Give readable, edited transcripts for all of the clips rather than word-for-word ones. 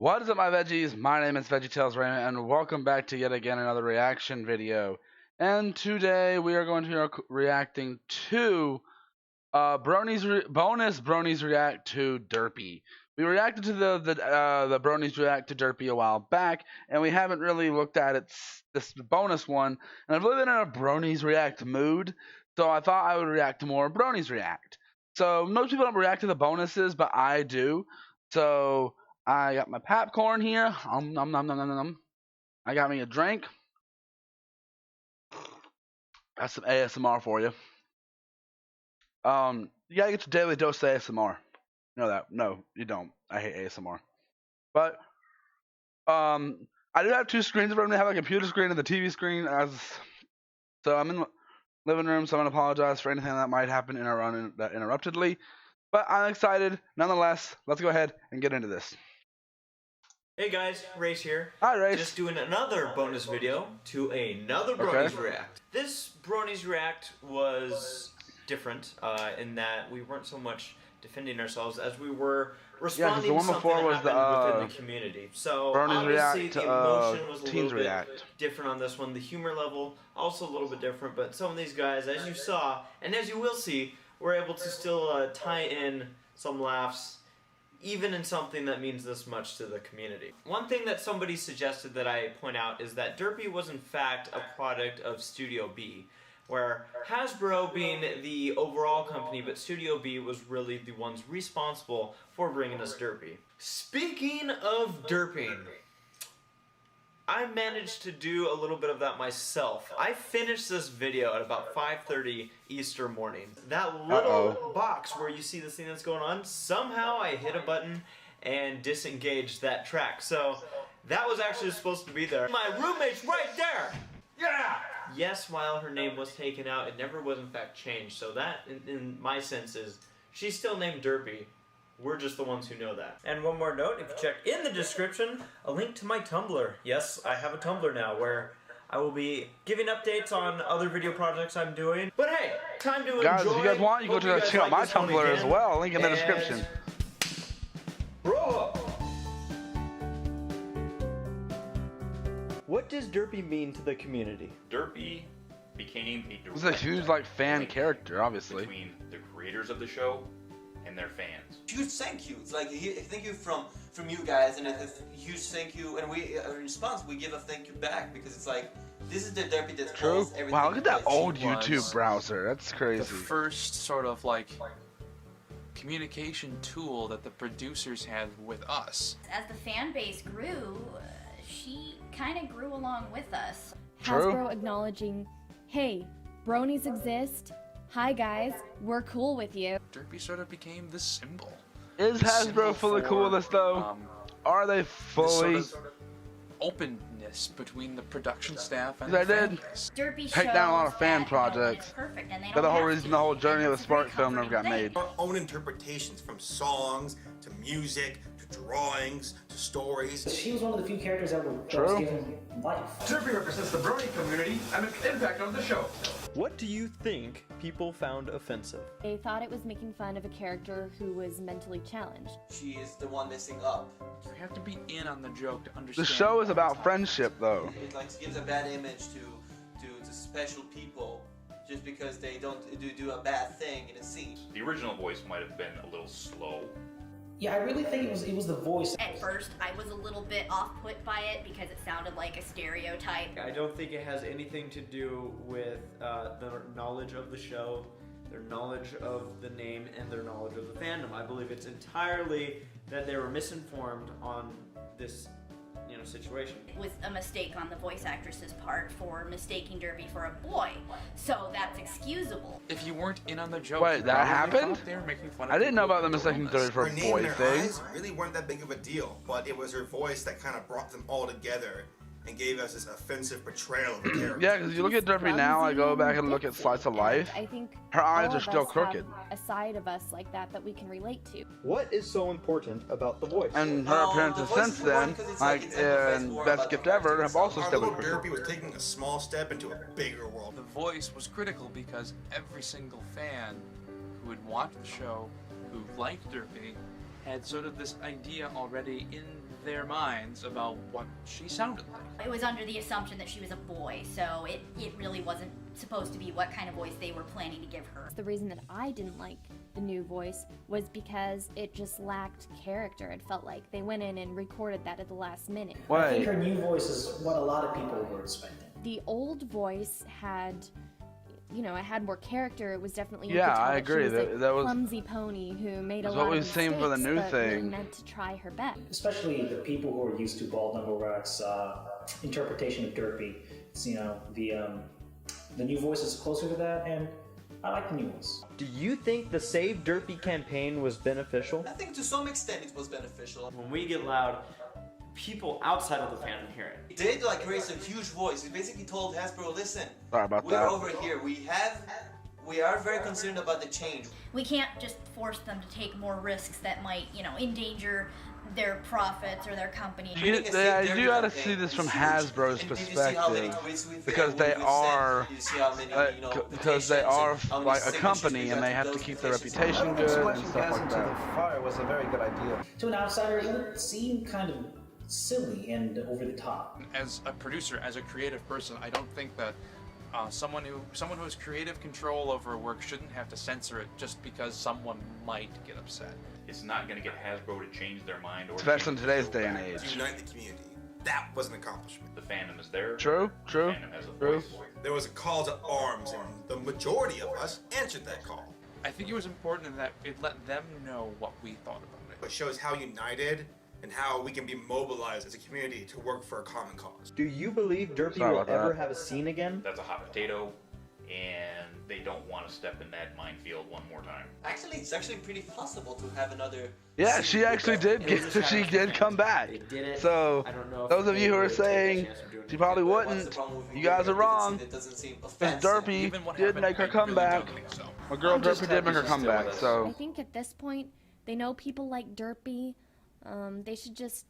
What is up, my veggies? My name is VeggieTales Raymond, and welcome back to yet again another reaction video. And today we are going to be reacting to bonus Bronies react to Derpy. We reacted to the Bronies react to Derpy a while back, and we haven't really looked at this bonus one. And I've lived in a Bronies react mood, so I thought I would react to more Bronies react. So most people don't react to the bonuses, but I do. So I got my popcorn here. Nom, nom, nom, nom, nom. I got me a drink. That's some ASMR for you. You gotta get your daily dose of ASMR. You know that? No, you don't. I hate ASMR. But I do have two screens in front of me. I have a computer screen and the TV screen. So I'm in the living room, so I'm gonna apologize for anything that might happen interruptedly. But I'm excited nonetheless. Let's go ahead and get into this. Hey guys, Race here. Hi, Race. Just doing another bonus video to another Bronies React. This Bronies React was different in that we weren't so much defending ourselves as we were responding to something that happened within the community. So Bronies obviously React the emotion was a Teens little React. bit different on this one. The humor level also a little bit different, but some of these guys, as you saw, and as you will see, were able to still tie in some laughs even in something that means this much to the community. One thing that somebody suggested that I point out is that Derpy was in fact a product of Studio B, where Hasbro being the overall company, but Studio B was really the ones responsible for bringing us Derpy. Speaking of derping, I managed to do a little bit of that myself. I finished this video at about 5:30 Easter morning. That little box where you see this thing that's going on, somehow I hit a button and disengaged that track. So that was actually supposed to be there. My roommate's right there! Yeah! Yes, while her name was taken out, it never was in fact changed. So that, in my sense, is she's still named Derpy. We're just the ones who know that. And one more note, if you check in the description, a link to my Tumblr. Yes, I have a Tumblr now where I will be giving updates on other video projects I'm doing. But hey, time to enjoy. Guys, if you guys want, you go check out my Tumblr as well. Link in the description. Bro! What does Derpy mean to the community? Derpy became a direct This is a huge fan character, obviously. between the creators of the show and their fans. Huge thank you. It's like thank you from you guys, and a huge thank you. And we, in response, we give a thank you back because it's like this is the Derpy that holds everything. Wow, look at that old He was YouTube browser. That's crazy. The first sort of communication tool that the producers had with us. As the fan base grew, she kind of grew along with us. True. Hasbro acknowledging, hey, Bronies exist. Hi guys, we're cool with you. Derpy sort of became the symbol. Is The Hasbro symbol fully cool with for, this though? Are they this fully? sort of openness between the production staff and They the fan did. base. Derpy Take down a lot of shows fan that, projects. it's perfect, and they But don't the whole have reason to. the whole journey of And the it's a very Spark film never got comforting made. thing. Our own interpretations, from songs to music to drawings to stories. She was one of the few characters that was given life. Derpy represents the Brony community and its impact on the show. What do you think people found offensive? They thought it was making fun of a character who was mentally challenged. She is the one messing up. You have to be in on the joke to understand. The show is about friendship though. It gives a bad image to special people just because they don't do a bad thing in a scene. The original voice might have been a little slow. Yeah, I really think it was the voice. At first, I was a little bit off-put by it because it sounded like a stereotype. I don't think it has anything to do with their knowledge of the show, their knowledge of the name, and their knowledge of the fandom. I believe it's entirely that they were misinformed on this situation. It was a mistake on the voice actress's part for mistaking Derpy for a boy, so that's excusable. If you weren't in on the joke, Wait, you that probably happened? thought they were making fun of I didn't know people about the with mistaken illness. Derpy for Her a name boy and her thing. eyes really weren't that big of a deal, but it was her voice that kind of brought them all together and gave us this offensive portrayal of the character. Yeah, because you look at Derpy now, I go back and look at Slice of Life. I think Her eyes all are of still us crooked. have a side of us like that we can relate to. What is so important about the voice? And her appearances the voice since is the one then, 'cause it's like it emphasizes in more Best about Gift the Ever, character have also Our still little been crooked. Derpy was taking a small step into a bigger world. The voice was critical because every single fan who had watched the show, who liked Derpy, had sort of this idea already in their minds about what she sounded like. It was under the assumption that she was a boy, so it really wasn't supposed to be what kind of voice they were planning to give her. The reason that I didn't like the new voice was because it just lacked character. It felt like they went in and recorded that at the last minute. I think her new voice is what a lot of people were expecting. The old voice had, you know, it had more character. It was definitely I agree. She was that a was clumsy pony who made a that's lot what of we've seen for the new mistakes, but really thing. meant to try her best. Especially the people who are used to Bald Numblerat's interpretation of Derpy. It's, you know, the new voice is closer to that, and I like the new voice. Do you think the Save Derpy campaign was beneficial? I think to some extent it was beneficial. When we get loud, people outside of the fandom hear it. They like raised a huge voice. We basically told Hasbro, listen, Sorry about we're that. over here. We are very concerned about the change. We can't just force them to take more risks that might, you know, endanger their profits or their company. You gotta see this from Hasbro's perspective, because they are like a company and they have to keep their reputation good and stuff like that. Fire was a very good idea. To an outsider, it would seem kind of silly and over the top. As a producer, as a creative person, I don't think that someone who has creative control over work shouldn't have to censor it just because someone might get upset. It's not going to get Hasbro to change their mind, or Especially in change today's the day show and back. age. Unite the community. That was an accomplishment. The fandom is there. True. The fandom has a voice. There was a call to arms, and the majority of us answered that call. I think it was important in that it let them know what we thought about it. It shows how united and how we can be mobilized as a community to work for a common cause. Do you believe Derpy Sorry will about that. ever have a scene again? That's a hot potato, and they don't want to step in that minefield one more time. Actually, it's actually pretty possible to have another. Yeah, she actually did she did come back. They did it. So I don't know if those of they you who are would take a saying chance of doing she it. probably What's the wouldn't, problem with you guys are wrong. It doesn't seem Because offensive. Derpy Even what did happened, make her I really comeback. don't think so. My girl I'm just Derpy did make her happy she's still comeback. with us. I So think at this point, they know people like Derpy. They should just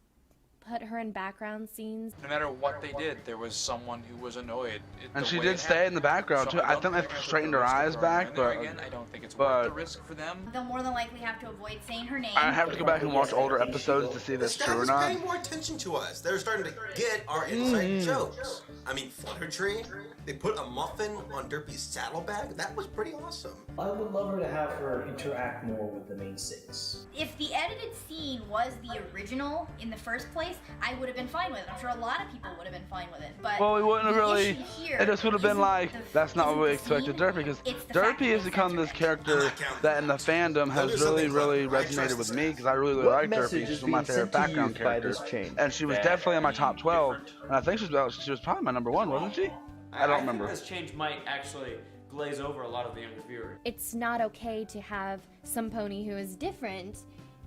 put her in background scenes. No matter what they did, there was someone who was annoyed. and she did stay in the background too. I think they straightened her eyes back, but again, I don't think it's worth the risk for them. They'll more than likely have to avoid saying her name. I have to go back and watch older episodes to see if The that's staff true or is not. paying more attention to us. They're starting to get our inside jokes. I mean, Flutter Tree, they put a muffin on Derpy's saddlebag. That was pretty awesome. I would love her to have her interact more with the main six. If the edited scene was the original in the first place, I would have been fine with it. I'm sure a lot of people would have been fine with it. But Well, we wouldn't have the really. issue here It just would have been isn't like, that's not isn't what we the expected scene, Derpy, because it's the fact Derpy that has they become censored this it. character that in the fandom has really resonated with me, because I really What like Derpy. message She's is one of my being favorite sent to background youth by characters. this change? And she was That definitely in my being top 12, different. and I think she was probably my number 1, wasn't she? I don't remember. think this change might actually glaze over a lot of the younger viewers. It's not okay to have some pony who is different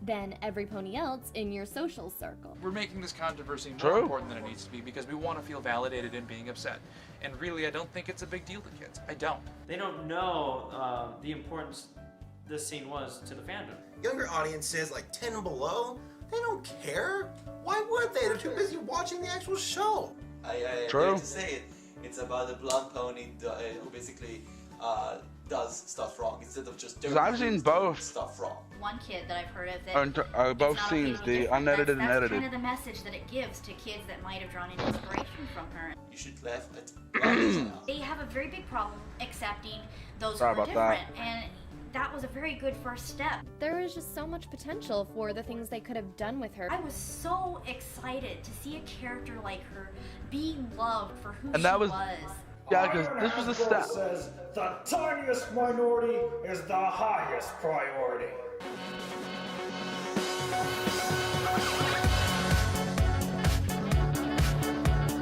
than every pony else in your social circle. We're making this controversy more True. important than it needs to be because we want to feel validated in being upset. And really, I don't think it's a big deal to kids. I don't. They don't know the importance this scene was to the fandom. Younger audiences, like 10 and below, they don't care. Why would they? They're too busy watching the actual show. I True. dare to say it. It's about a blonde pony who basically does stuff wrong instead of just doing I've seen both. stuff wrong. One kid that I've heard of that Both it's not okay scenes, to be the different. unedited and that's edited. kind of the message that it gives to kids that might have drawn an inspiration from her. You should laugh at blondes now. They have a very big problem accepting those Sorry who are about that. different, and that was a very good first step. There was just so much potential for the things they could have done with her. I was so excited to see a character like her being loved for who And she that was- was. Yeah, because this was a step. Says the tiniest minority is the highest priority.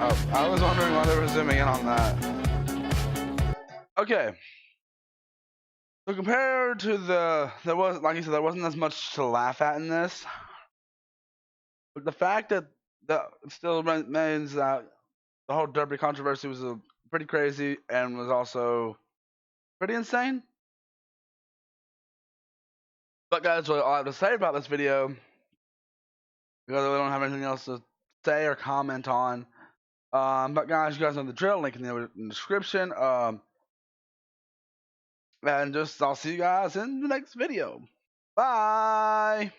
Oh, I was wondering why they were zooming in on that. Okay. So compared to there was, like you said, there wasn't as much to laugh at in this. But the fact that it still remains that the whole Derpy controversy was pretty crazy and was also pretty insane. But guys, what all I have to say about this video, because we don't have anything else to say or comment on. But guys, you guys know the drill. Link in the description. And just I'll see you guys in the next video. Bye.